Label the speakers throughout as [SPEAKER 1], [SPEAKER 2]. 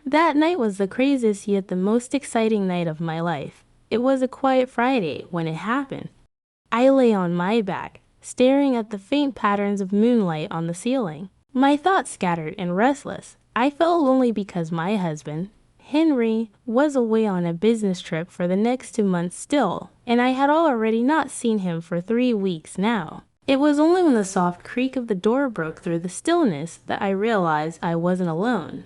[SPEAKER 1] That night was the craziest yet the most exciting night of my life. It was a quiet Friday when it happened. I lay on my back, staring at the faint patterns of moonlight on the ceiling. My thoughts scattered and restless. I felt lonely because my husband, Henry, was away on a business trip for the next 2 months still, and I had already not seen him for 3 weeks now. It was only when the soft creak of the door broke through the stillness that I realized I wasn't alone.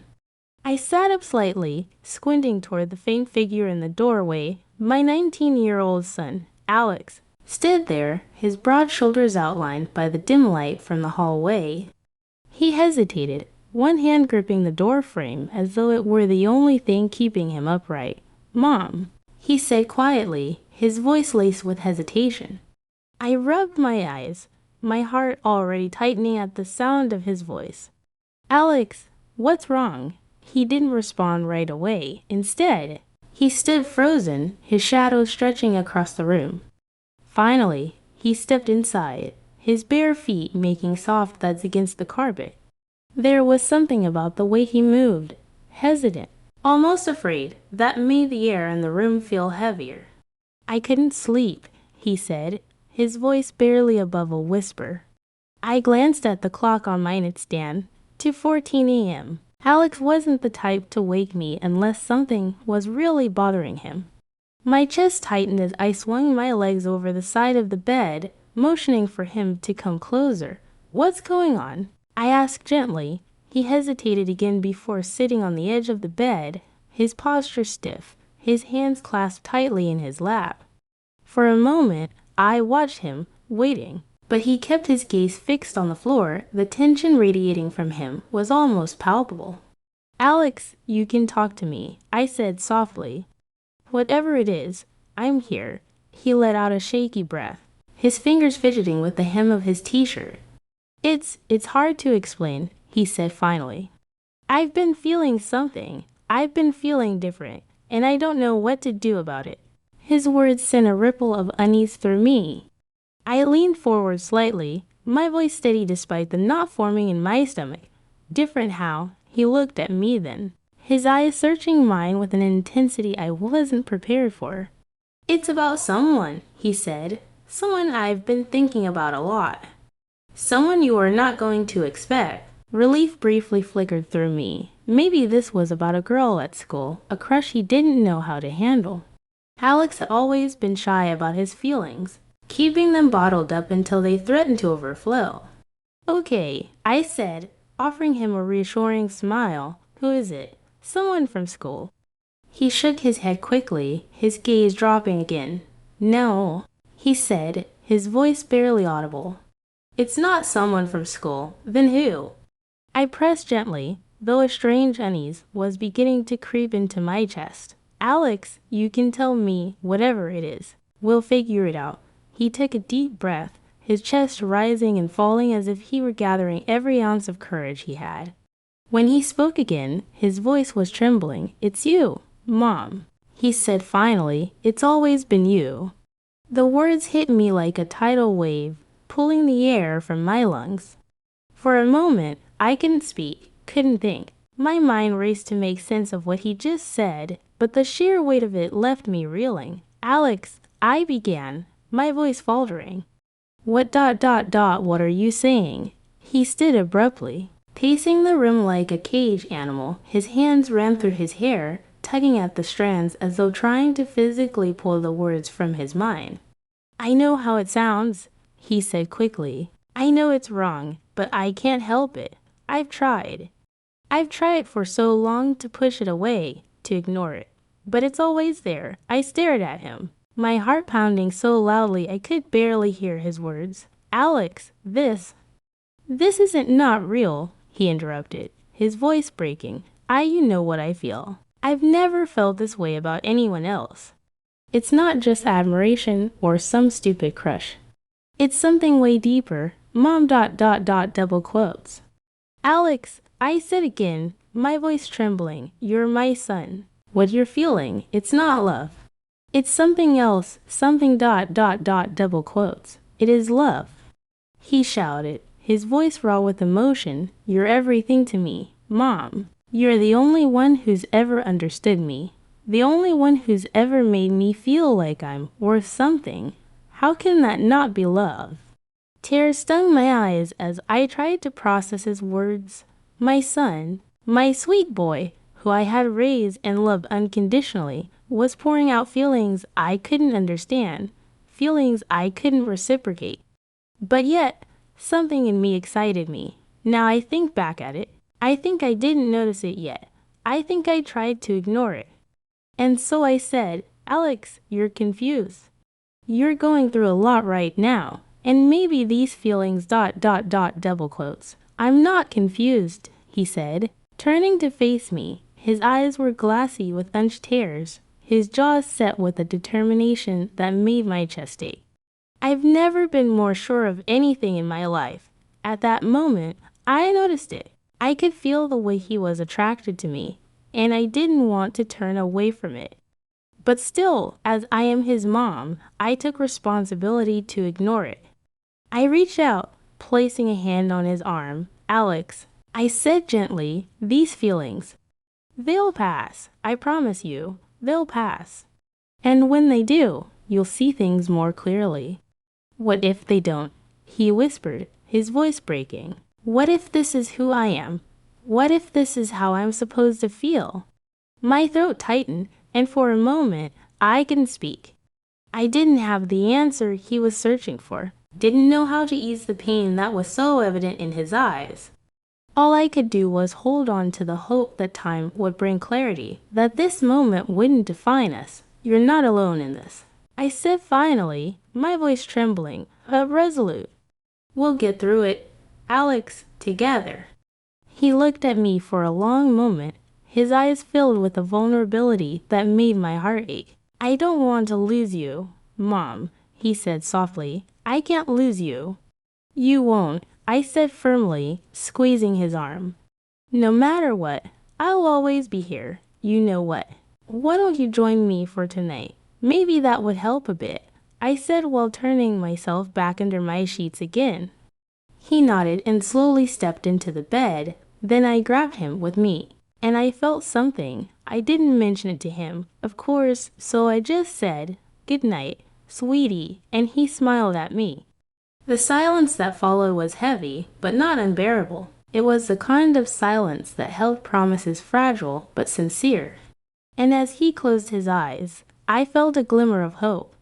[SPEAKER 1] I sat up slightly, squinting toward the faint figure in the doorway. My 19-year-old son, Alex, stood there, his broad shoulders outlined by the dim light from the hallway. He hesitated, one hand gripping the door frame as though it were the only thing keeping him upright. "Mom," he said quietly, his voice laced with hesitation. I rubbed my eyes, my heart already tightening at the sound of his voice. "Alex, what's wrong?" He didn't respond right away. Instead, he stood frozen, his shadow stretching across the room. Finally, he stepped inside, his bare feet making soft thuds against the carpet. There was something about the way he moved, hesitant, almost afraid, that made the air in the room feel heavier. "I couldn't sleep," he said, his voice barely above a whisper. I glanced at the clock on my nightstand. 2:14 a.m. Alex wasn't the type to wake me unless something was really bothering him. My chest tightened as I swung my legs over the side of the bed, motioning for him to come closer. "What's going on?" I asked gently. He hesitated again before sitting on the edge of the bed, his posture stiff, his hands clasped tightly in his lap. For a moment, I watched him, waiting, but he kept his gaze fixed on the floor. The tension radiating from him was almost palpable. "Alex, you can talk to me," I said softly. "Whatever it is, I'm here." He let out a shaky breath, his fingers fidgeting with the hem of his t-shirt. It's hard to explain," he said finally. "I've been feeling something. I've been feeling different, and I don't know what to do about it." His words sent a ripple of unease through me. I leaned forward slightly, my voice steady despite the knot forming in my stomach. "Different how?" He looked at me then, his eyes searching mine with an intensity I wasn't prepared for. "It's about someone," he said. "Someone I've been thinking about a lot. Someone you are not going to expect." Relief briefly flickered through me. Maybe this was about a girl at school, a crush he didn't know how to handle. Alex had always been shy about his feelings, keeping them bottled up until they threatened to overflow. "Okay," I said, offering him a reassuring smile. "Who is it?" "Someone from school." He shook his head quickly, his gaze dropping again. "No," he said, his voice barely audible. "It's not someone from school. Then who?" I pressed gently, though a strange unease was beginning to creep into my chest. "Alex, you can tell me whatever it is. We'll figure it out." He took a deep breath, his chest rising and falling as if he were gathering every ounce of courage he had. When he spoke again, his voice was trembling. "It's you, Mom," he said finally. "It's always been you." The words hit me like a tidal wave, pulling the air from my lungs. For a moment, I couldn't speak, couldn't think. My mind raced to make sense of what he just said, but the sheer weight of it left me reeling. "Alex," I began, my voice faltering. What are you saying?" He stood abruptly, pacing the room like a caged animal. His hands ran through his hair, tugging at the strands as though trying to physically pull the words from his mind. "I know how it sounds," he said quickly. "I know it's wrong, but I can't help it. I've tried. I've tried for so long to push it away, to ignore it. But it's always there." I stared at him, my heart pounding so loudly I could barely hear his words. "Alex, this isn't not real," he interrupted, his voice breaking. You know what I feel. I've never felt this way about anyone else. It's not just admiration or some stupid crush. It's something way deeper. Mom ... double quotes. "Alex," I said again, my voice trembling. "You're my son. What you're feeling, it's not love. It's something else, something ... double quotes. It is love." He shouted, his voice raw with emotion. "You're everything to me, Mom. You're the only one who's ever understood me. The only one who's ever made me feel like I'm worth something. How can that not be love? Tears stung my eyes as I tried to process his words. My son, my sweet boy, who I had raised and loved unconditionally, was pouring out feelings I couldn't understand, feelings I couldn't reciprocate. But yet, something in me excited me. Now I think back at it, I think I didn't notice it yet. I think I tried to ignore it. And so I said, Alex, you're confused. You're going through a lot right now. And maybe these feelings ... double quotes. I'm not confused, he said, turning to face me. His eyes were glassy with unshed tears, his jaws set with a determination that made my chest ache. I've never been more sure of anything in my life. At that moment, I noticed it. I could feel the way he was attracted to me, and I didn't want to turn away from it. But still, as I am his mom, I took responsibility to ignore it. I reached out, placing a hand on his arm. Alex, I said gently, these feelings, they'll pass. I promise you, they'll pass. And when they do, you'll see things more clearly. What if they don't? He whispered, his voice breaking. What if this is who I am? What if this is how I'm supposed to feel? My throat tightened, and for a moment, I couldn't speak. I didn't have the answer he was searching for. Didn't know how to ease the pain that was so evident in his eyes. All I could do was hold on to the hope that time would bring clarity, that this moment wouldn't define us. You're not alone in this, I said finally, my voice trembling, but resolute. We'll get through it, Alex, together. He looked at me for a long moment, his eyes filled with a vulnerability that made my heart ache. I don't want to lose you, Mom, he said softly. I can't lose you. You won't, I said firmly, squeezing his arm. No matter what, I'll always be here. You know what? Why don't you join me for tonight? Maybe that would help a bit, I said while turning myself back under my sheets again. He nodded and slowly stepped into the bed. Then I grabbed him with me, and I felt something. I didn't mention it to him, of course, so I just said, "Good night, sweetie," and he smiled at me. The silence that followed was heavy, but not unbearable. It was the kind of silence that held promises fragile but sincere. And as he closed his eyes, I felt a glimmer of hope.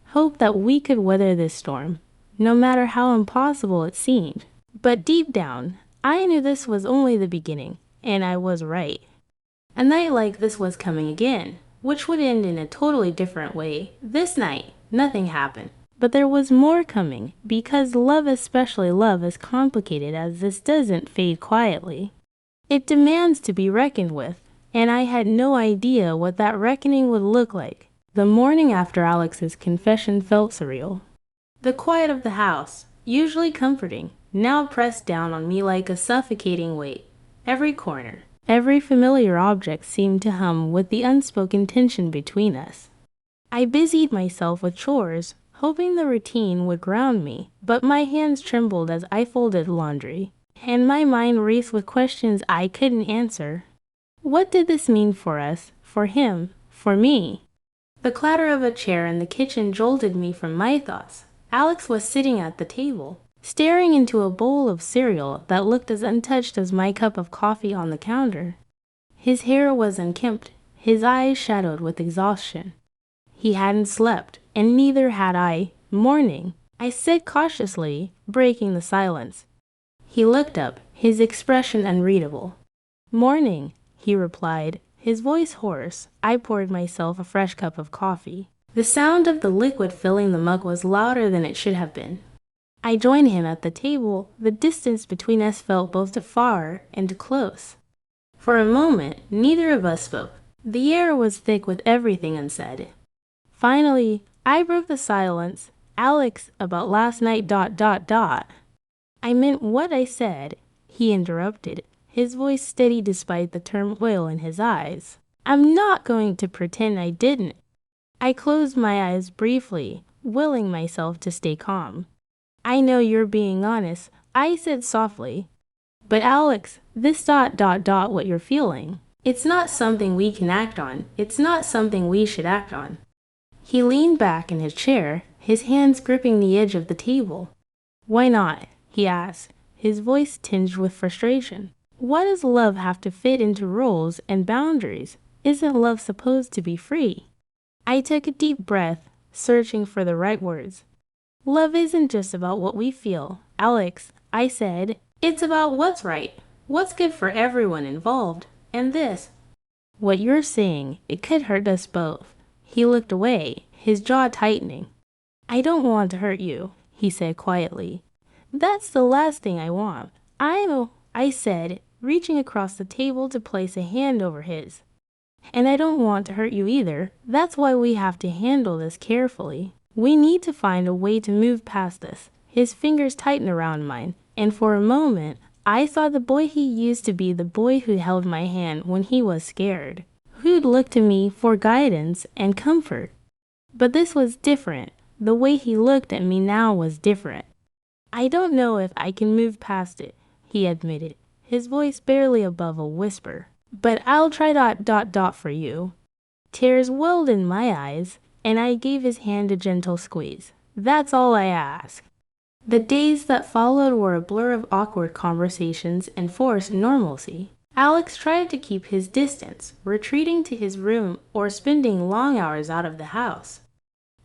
[SPEAKER 1] Hope that we could weather this storm, no matter how impossible it seemed. But deep down, I knew this was only the beginning, and I was right. A night like this was coming again, which would end in a totally different way. This night, nothing happened. But there was more coming, because love, especially love as complicated as this, doesn't fade quietly. It demands to be reckoned with, and I had no idea what that reckoning would look like. The morning after Alex's confession felt surreal. The quiet of the house, usually comforting, now pressed down on me like a suffocating weight. Every corner, every familiar object seemed to hum with the unspoken tension between us. I busied myself with chores, hoping the routine would ground me, but my hands trembled as I folded laundry, and my mind raced with questions I couldn't answer. What did this mean for us, for him, for me? The clatter of a chair in the kitchen jolted me from my thoughts. Alex was sitting at the table, staring into a bowl of cereal that looked as untouched as my cup of coffee on the counter. His hair was unkempt, his eyes shadowed with exhaustion. He hadn't slept, and neither had I. Morning, I said cautiously, breaking the silence. He looked up, his expression unreadable. Morning, he replied, his voice hoarse. I poured myself a fresh cup of coffee. The sound of the liquid filling the mug was louder than it should have been. I joined him at the table. The distance between us felt both far and close. For a moment, neither of us spoke. The air was thick with everything unsaid. Finally, I broke the silence. Alex, about last night ... I meant what I said, he interrupted, his voice steady despite the turmoil in his eyes. I'm not going to pretend I didn't. I closed my eyes briefly, willing myself to stay calm. I know you're being honest, I said softly. But Alex, this what you're feeling. It's not something we can act on. It's not something we should act on. He leaned back in his chair, his hands gripping the edge of the table. Why not? He asked, his voice tinged with frustration. Why does love have to fit into rules and boundaries? Isn't love supposed to be free? I took a deep breath, searching for the right words. Love isn't just about what we feel, Alex, I said. It's about what's right, what's good for everyone involved, and this. What you're saying, it could hurt us both. He looked away, his jaw tightening. I don't want to hurt you, he said quietly. That's the last thing I want. I said, reaching across the table to place a hand over his. And I don't want to hurt you either. That's why we have to handle this carefully. We need to find a way to move past this. His fingers tightened around mine, and for a moment, I saw the boy he used to be, the boy who held my hand when he was scared, who'd look to me for guidance and comfort. But this was different. The way he looked at me now was different. I don't know if I can move past it, he admitted, his voice barely above a whisper. But I'll try for you. Tears welled in my eyes, and I gave his hand a gentle squeeze. That's all I ask. The days that followed were a blur of awkward conversations and forced normalcy. Alex tried to keep his distance, retreating to his room or spending long hours out of the house.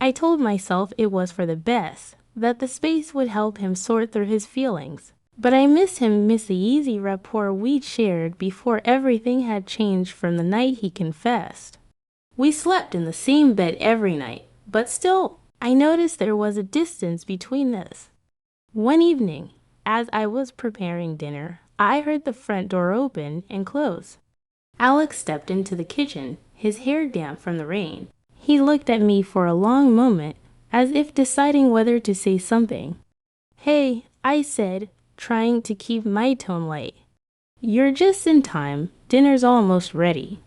[SPEAKER 1] I told myself it was for the best, that the space would help him sort through his feelings. But I miss the easy rapport we'd shared before everything had changed from the night he confessed. We slept in the same bed every night, but still, I noticed there was a distance between us. One evening, as I was preparing dinner, I heard the front door open and close. Alex stepped into the kitchen, his hair damp from the rain. He looked at me for a long moment, as if deciding whether to say something. Hey, I said, trying to keep my tone light. You're just in time. Dinner's almost ready.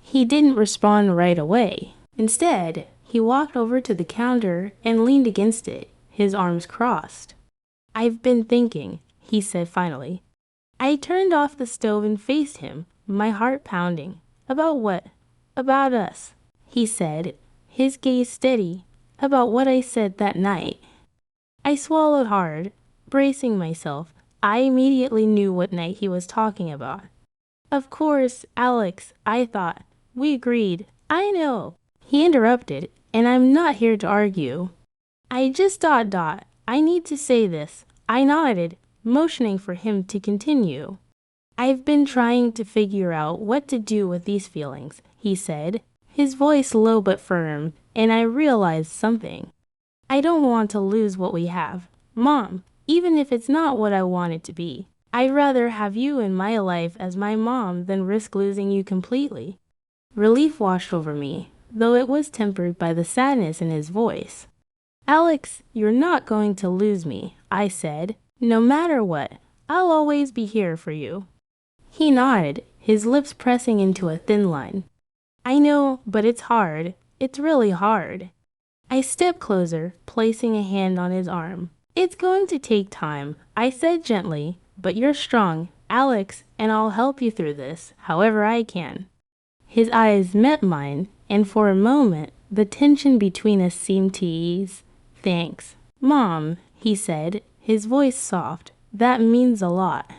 [SPEAKER 1] He didn't respond right away. Instead, he walked over to the counter and leaned against it, his arms crossed. I've been thinking, he said finally. I turned off the stove and faced him, my heart pounding. About what? About us, he said, his gaze steady. About what I said that night. I swallowed hard, bracing myself. I immediately knew what night he was talking about. Of course, Alex, I thought. We agreed. I know. He interrupted, and I'm not here to argue. I just I need to say this. I nodded, motioning for him to continue. I've been trying to figure out what to do with these feelings, he said, his voice low but firm, and I realized something. I don't want to lose what we have. Mom, even if it's not what I want it to be. I'd rather have you in my life as my mom than risk losing you completely. Relief washed over me, though it was tempered by the sadness in his voice. Alex, you're not going to lose me, I said. No matter what, I'll always be here for you. He nodded, his lips pressing into a thin line. I know, but it's hard. It's really hard. I stepped closer, placing a hand on his arm. It's going to take time, I said gently, but you're strong, Alex, and I'll help you through this, however I can. His eyes met mine, and for a moment, the tension between us seemed to ease. Thanks. Mom, he said, his voice soft. That means a lot.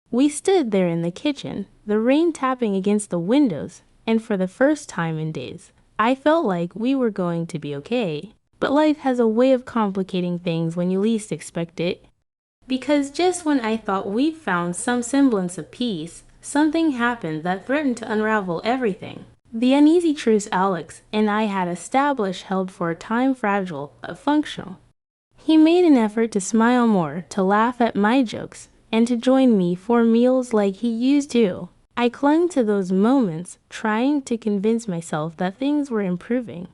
[SPEAKER 1] We stood there in the kitchen, the rain tapping against the windows, and for the first time in days, I felt like we were going to be okay. But life has a way of complicating things when you least expect it. Because just when I thought we'd found some semblance of peace, something happened that threatened to unravel everything. The uneasy truce Alex and I had established held for a time fragile but functional. He made an effort to smile more, to laugh at my jokes, and to join me for meals like he used to. I clung to those moments, trying to convince myself that things were improving.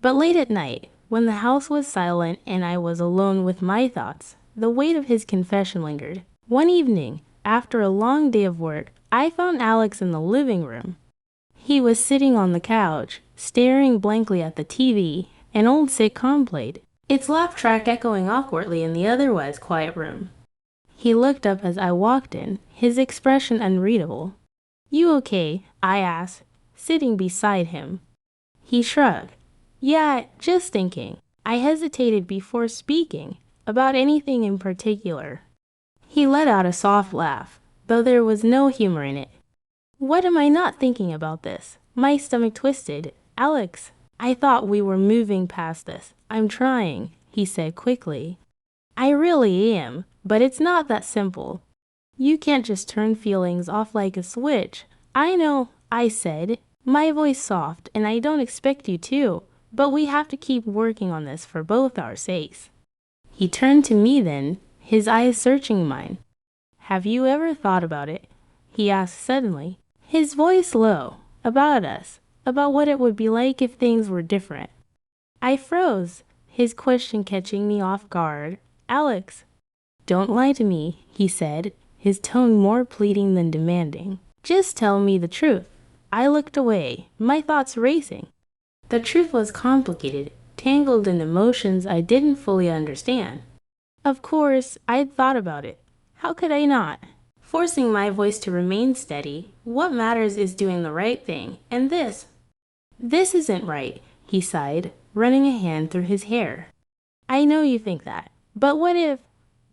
[SPEAKER 1] But late at night, when the house was silent and I was alone with my thoughts, the weight of his confession lingered. One evening, after a long day of work, I found Alex in the living room. He was sitting on the couch, staring blankly at the TV. An old sitcom played, its laugh track echoing awkwardly in the otherwise quiet room. He looked up as I walked in, his expression unreadable. "You okay?" I asked, sitting beside him. He shrugged. "Yeah, just thinking." I hesitated before speaking about anything in particular. He let out a soft laugh, though there was no humor in it. "What am I not thinking about this?" My stomach twisted. "Alex, I thought we were moving past this. I'm trying," he said quickly. "I really am, but it's not that simple. You can't just turn feelings off like a switch." "I know," I said, my voice soft, "and I don't expect you to, but we have to keep working on this for both our sakes." He turned to me then, his eyes searching mine. "Have you ever thought about it?" he asked suddenly, his voice low. "About us, about what it would be like if things were different." I froze, his question catching me off guard. "Alex." "Don't lie to me," he said, his tone more pleading than demanding. "Just tell me the truth." I looked away, my thoughts racing. The truth was complicated, tangled in emotions I didn't fully understand. Of course, I'd thought about it. How could I not? Forcing my voice to remain steady, what matters is doing the right thing, and this isn't right, he sighed, running a hand through his hair. "I know you think that, but what if—"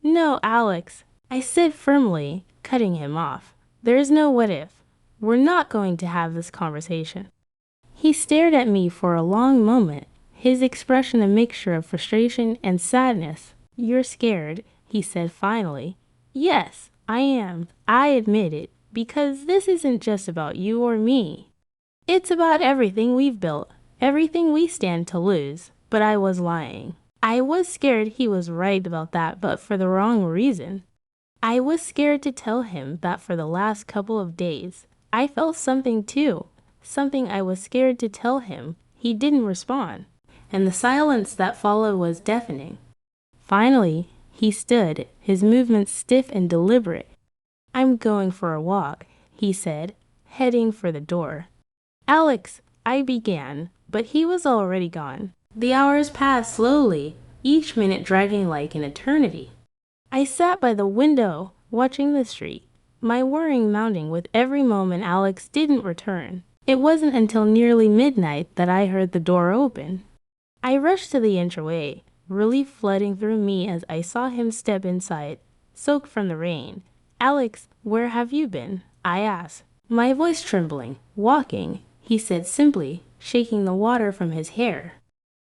[SPEAKER 1] "No, Alex," I said firmly, cutting him off. "There's no what if. We're not going to have this conversation." He stared at me for a long moment, his expression a mixture of frustration and sadness. "You're scared," he said finally. "Yes, I am," I admitted, "because this isn't just about you or me. It's about everything we've built, everything we stand to lose." But I was lying. I was scared he was right about that, but for the wrong reason. I was scared to tell him that for the last couple of days, I felt something too, something I was scared to tell him. He didn't respond, and the silence that followed was deafening. Finally, he stood, his movements stiff and deliberate. "I'm going for a walk," he said, heading for the door. "Alex," I began, but he was already gone. The hours passed slowly, each minute dragging like an eternity. I sat by the window, watching the street, my worrying mounting with every moment Alex didn't return. It wasn't until nearly midnight that I heard the door open. I rushed to the entryway, relief flooding through me as I saw him step inside, soaked from the rain. "Alex, where have you been?" I asked, my voice trembling. "Walking," he said simply, shaking the water from his hair.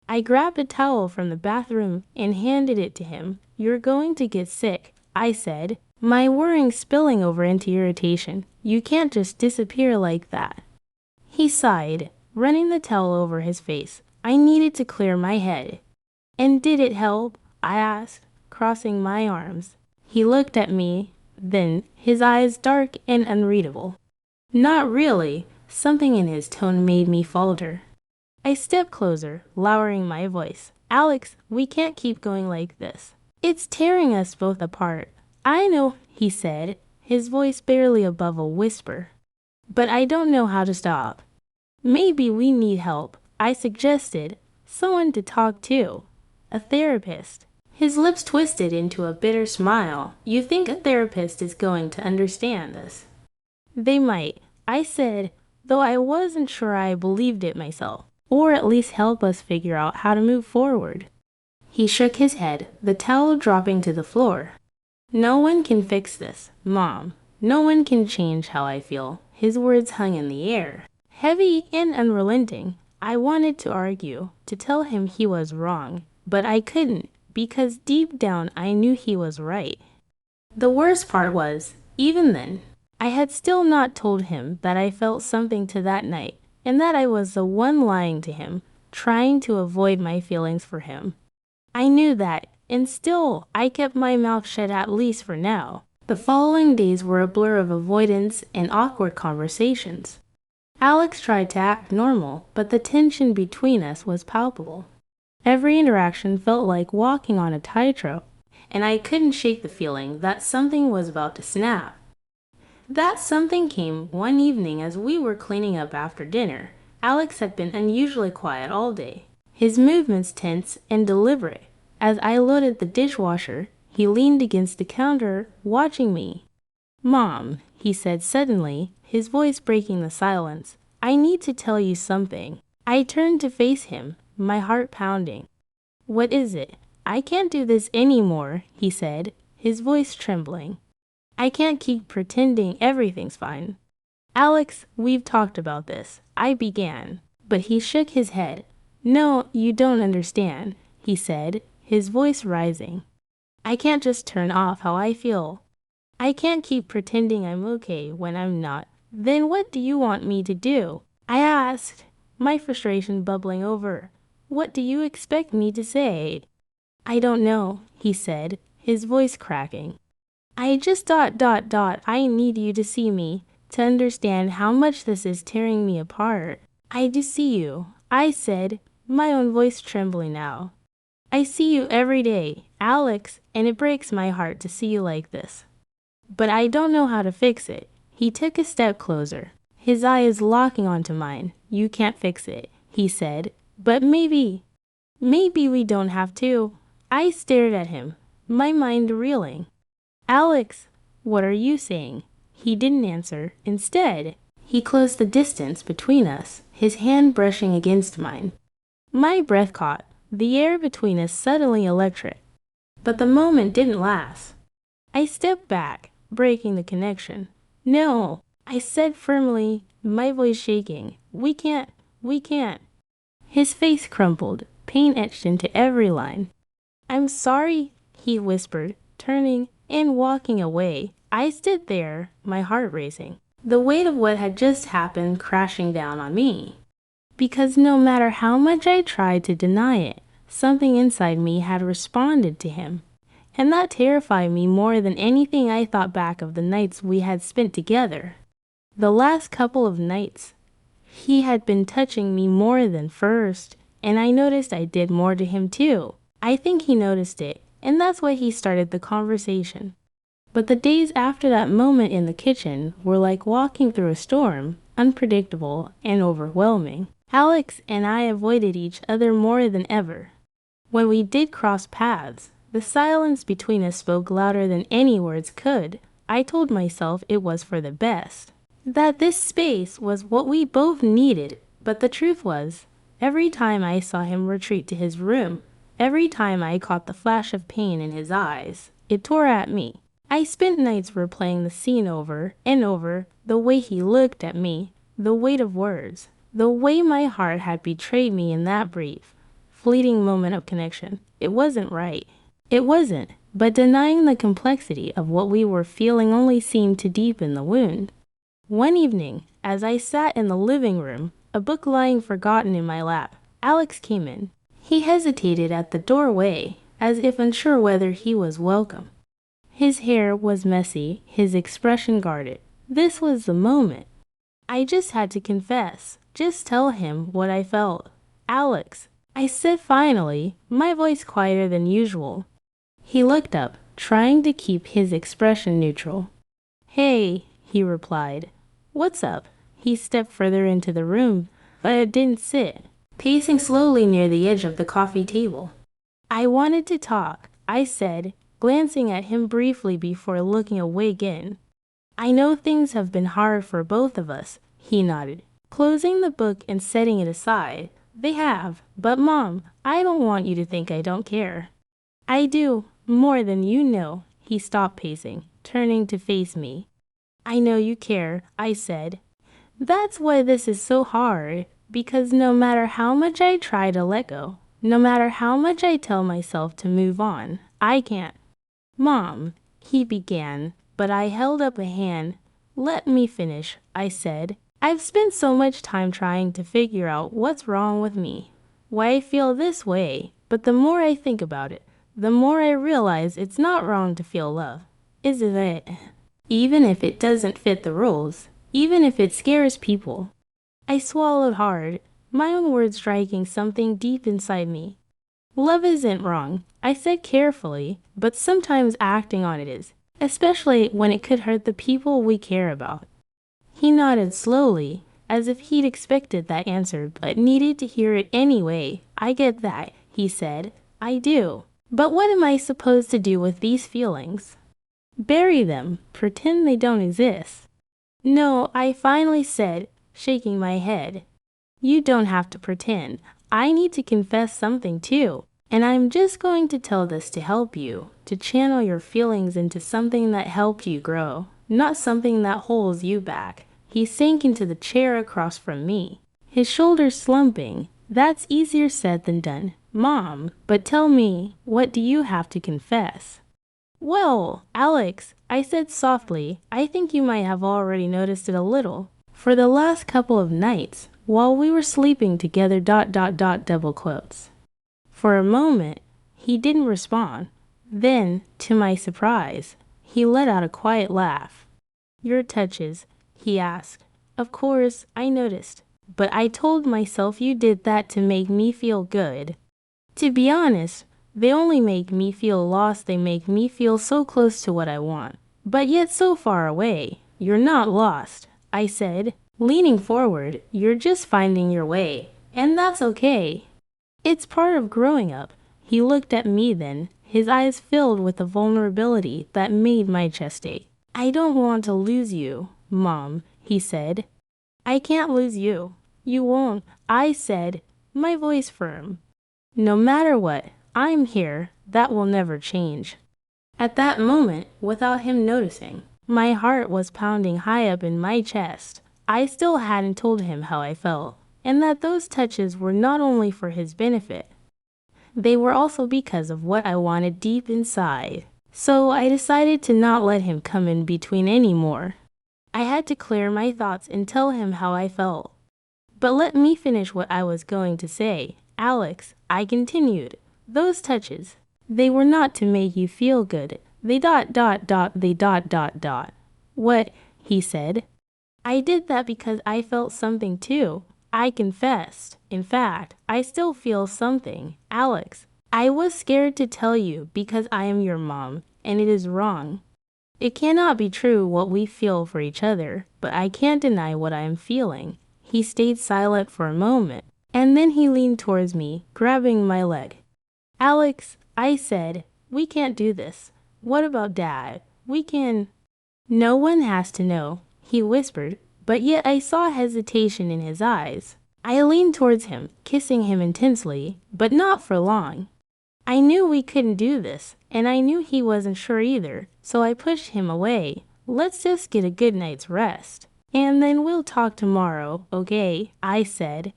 [SPEAKER 1] I grabbed a towel from the bathroom and handed it to him. "You're going to get sick," I said, my worrying spilling over into irritation. "You can't just disappear like that." He sighed, running the towel over his face. I needed to clear my head. "And did it help?" I asked, crossing my arms. He looked at me, then, his eyes dark and unreadable. "Not really." Something in his tone made me falter. I stepped closer, lowering my voice. "Alex, we can't keep going like this. It's tearing us both apart." "I know," he said, his voice barely above a whisper. "But I don't know how to stop." "Maybe we need help," I suggested. "Someone to talk to. A therapist." His lips twisted into a bitter smile. "You think a therapist is going to understand this?" "They might," I said, though I wasn't sure I believed it myself. "Or at least help us figure out how to move forward." He shook his head, the towel dropping to the floor. "No one can fix this, Mom. No one can change how I feel." His words hung in the air, heavy and unrelenting. I wanted to argue, to tell him he was wrong, but I couldn't, because deep down I knew he was right. The worst part was, even then, I had still not told him that I felt something to that night, and that I was the one lying to him, trying to avoid my feelings for him. I knew that, and still I kept my mouth shut, at least for now. The following days were a blur of avoidance and awkward conversations. Alex tried to act normal, but the tension between us was palpable. Every interaction felt like walking on a tightrope, and I couldn't shake the feeling that something was about to snap. That something came one evening as we were cleaning up after dinner. Alex had been unusually quiet all day, his movements tense and deliberate. As I loaded the dishwasher, He leaned against the counter, watching me. "Mom," he said suddenly, his voice breaking the silence, "I need to tell you something." I turned to face him, my heart pounding. "What is it?" "I can't do this anymore," he said, his voice trembling. "I can't keep pretending everything's fine." "Alex, we've talked about this," I began, but he shook his head. "No, you don't understand," he said, his voice rising. "I can't just turn off how I feel. I can't keep pretending I'm okay when I'm not." "Then what do you want me to do?" I asked, my frustration bubbling over. "What do you expect me to say?" "I don't know," he said, his voice cracking. "I just ... I need you to see me, to understand how much this is tearing me apart." "I do see you," I said, my own voice trembling now. "I see you every day, Alex, and it breaks my heart to see you like this. But I don't know how to fix it." He took a step closer, his eyes locking onto mine. "You can't fix it," he said, "but maybe we don't have to." I stared at him, my mind reeling. "Alex, what are you saying?" He didn't answer. Instead, he closed the distance between us, his hand brushing against mine. My breath caught, the air between us suddenly electric. But the moment didn't last. I stepped back, breaking the connection. "No," I said firmly, my voice shaking. We can't. His face crumpled, pain etched into every line. "I'm sorry," he whispered, turning and walking away. I stood there, my heart racing, the weight of what had just happened crashing down on me. Because no matter how much I tried to deny it, something inside me had responded to him. And that terrified me more than anything. I thought back of the nights we had spent together. The last couple of nights. He had been touching me more than first, and I noticed I did more to him too. I think he noticed it, and that's why he started the conversation. But the days after that moment in the kitchen were like walking through a storm, unpredictable and overwhelming. Alex and I avoided each other more than ever. When we did cross paths, the silence between us spoke louder than any words could. I told myself it was for the best, that this space was what we both needed. But the truth was, every time I saw him retreat to his room, every time I caught the flash of pain in his eyes, it tore at me. I spent nights replaying the scene over and over, the way he looked at me, the weight of words, the way my heart had betrayed me in that brief, fleeting moment of connection. It wasn't right. It wasn't, but denying the complexity of what we were feeling only seemed to deepen the wound. One evening, as I sat in the living room, a book lying forgotten in my lap, Alex came in. He hesitated at the doorway, as if unsure whether he was welcome. His hair was messy, his expression guarded. This was the moment. I just had to confess, just tell him what I felt. "Alex," I said finally, my voice quieter than usual. He looked up, trying to keep his expression neutral. "Hey," he replied. "What's up?" He stepped further into the room, but didn't sit, pacing slowly near the edge of the coffee table. "I wanted to talk," I said, glancing at him briefly before looking away again. "I know things have been hard for both of us," he nodded, closing the book and setting it aside. "They have, but Mom, I don't want you to think I don't care." "I do, more than you know." He stopped pacing, turning to face me. "I know you care," I said. "That's why this is so hard, because no matter how much I try to let go, no matter how much I tell myself to move on, I can't." "Mom," he began, but I held up a hand. "Let me finish," I said. "I've spent so much time trying to figure out what's wrong with me, why I feel this way, but the more I think about it, the more I realize it's not wrong to feel love, isn't it? Even if it doesn't fit the rules, even if it scares people." I swallowed hard, my own words striking something deep inside me. "Love isn't wrong," I said carefully, "but sometimes acting on it is, especially when it could hurt the people we care about." He nodded slowly, as if he'd expected that answer but needed to hear it anyway. "I get that," he said. "I do." But what am I supposed to do with these feelings? Bury them, pretend they don't exist. No, I finally said, shaking my head. You don't have to pretend. I need to confess something too. And I'm just going to tell this to help you, to channel your feelings into something that helped you grow, not something that holds you back. He sank into the chair across from me, his shoulders slumping. That's easier said than done, Mom, but tell me, what do you have to confess? Well, Alex, I said softly, I think you might have already noticed it a little. For the last couple of nights, while we were sleeping together, double quotes. For a moment, he didn't respond. Then, to my surprise, he let out a quiet laugh. Your touches, he asked. Of course, I noticed, but I told myself you did that to make me feel good. To be honest, they only make me feel lost. They make me feel so close to what I want, but yet so far away. You're not lost, I said, leaning forward. You're just finding your way, and that's okay. It's part of growing up. He looked at me then, his eyes filled with a vulnerability that made my chest ache. I don't want to lose you, Mom, he said. I can't lose you. You won't, I said, my voice firm. No matter what, I'm here. That will never change. At that moment, without him noticing, my heart was pounding high up in my chest. I still hadn't told him how I felt, and that those touches were not only for his benefit, they were also because of what I wanted deep inside. So I decided to not let him come in between anymore. I had to clear my thoughts and tell him how I felt. But let me finish what I was going to say. Alex, I continued, those touches, they were not to make you feel good. They ... What? He said. I did that because I felt something too. I confessed. In fact, I still feel something. Alex, I was scared to tell you because I am your mom, and it is wrong. It cannot be true what we feel for each other, but I can't deny what I am feeling. He stayed silent for a moment, and then he leaned towards me, grabbing my leg. Alex, I said, we can't do this. What about Dad? We can... No one has to know, he whispered, but yet I saw hesitation in his eyes. I leaned towards him, kissing him intensely, but not for long. I knew we couldn't do this, and I knew he wasn't sure either, so I pushed him away. Let's just get a good night's rest, and then we'll talk tomorrow, okay? I said.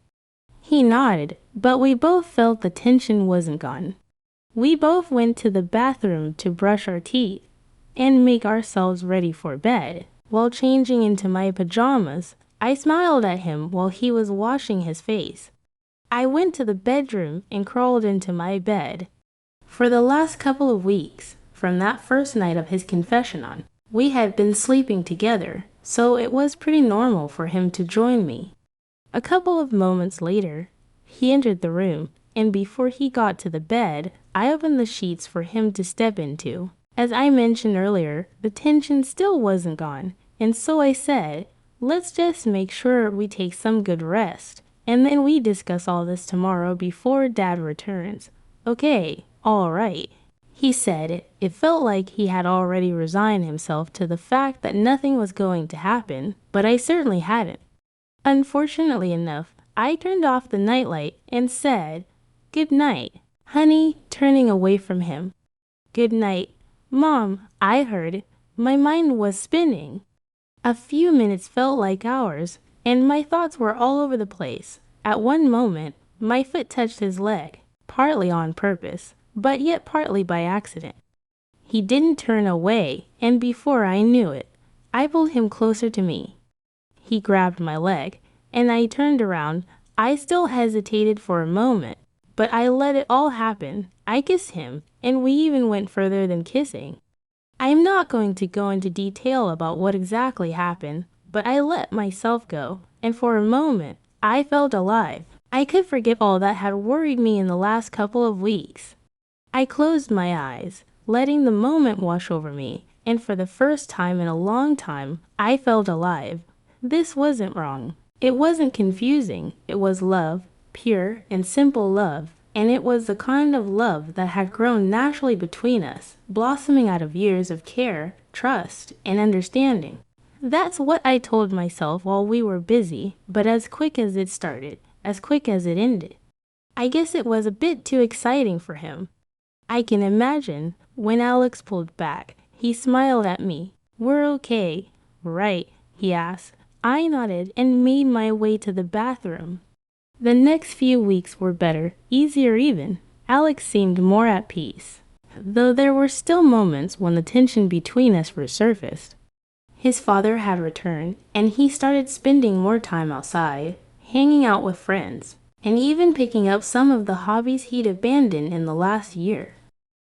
[SPEAKER 1] He nodded, but we both felt the tension wasn't gone. We both went to the bathroom to brush our teeth and make ourselves ready for bed. While changing into my pajamas, I smiled at him while he was washing his face. I went to the bedroom and crawled into my bed. For the last couple of weeks, from that first night of his confession on, we had been sleeping together, so it was pretty normal for him to join me. A couple of moments later, he entered the room, and before he got to the bed, I opened the sheets for him to step into. As I mentioned earlier, the tension still wasn't gone, and so I said, let's just make sure we take some good rest, and then we discuss all this tomorrow before Dad returns. Okay, all right. He said it felt like he had already resigned himself to the fact that nothing was going to happen, but I certainly hadn't. Unfortunately enough, I turned off the nightlight and said, good night, honey, turning away from him. Good night, Mom, I heard. My mind was spinning. A few minutes felt like hours, and my thoughts were all over the place. At one moment, my foot touched his leg, partly on purpose, but yet partly by accident. He didn't turn away, and before I knew it, I pulled him closer to me. He grabbed my leg, and I turned around. I still hesitated for a moment, but I let it all happen. I kissed him, and we even went further than kissing. I'm not going to go into detail about what exactly happened, but I let myself go, and for a moment, I felt alive. I could forget all that had worried me in the last couple of weeks. I closed my eyes, letting the moment wash over me, and for the first time in a long time, I felt alive. This wasn't wrong. It wasn't confusing. It was love, pure and simple love, and it was the kind of love that had grown naturally between us, blossoming out of years of care, trust, and understanding. That's what I told myself while we were busy, but as quick as it started, as quick as it ended. I guess it was a bit too exciting for him. I can imagine when Alex pulled back, he smiled at me. "We're okay, right?" he asked. I nodded and made my way to the bathroom. The next few weeks were better, easier even. Alex seemed more at peace, though there were still moments when the tension between us resurfaced. His father had returned, and he started spending more time outside, hanging out with friends, and even picking up some of the hobbies he'd abandoned in the last year.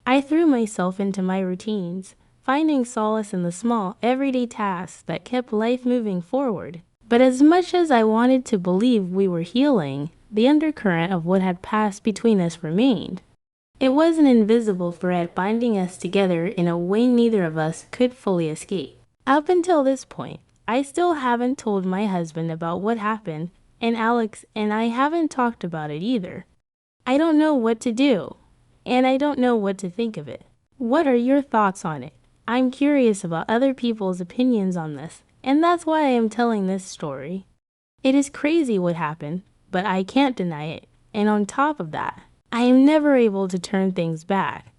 [SPEAKER 1] I threw myself into my routines, finding solace in the small, everyday tasks that kept life moving forward. But as much as I wanted to believe we were healing, the undercurrent of what had passed between us remained. It was an invisible thread binding us together in a way neither of us could fully escape. Up until this point, I still haven't told my husband about what happened, and Alex and I haven't talked about it either. I don't know what to do, and I don't know what to think of it. What are your thoughts on it? I'm curious about other people's opinions on this, and that's why I am telling this story. It is crazy what happened, but I can't deny it, and on top of that, I am never able to turn things back.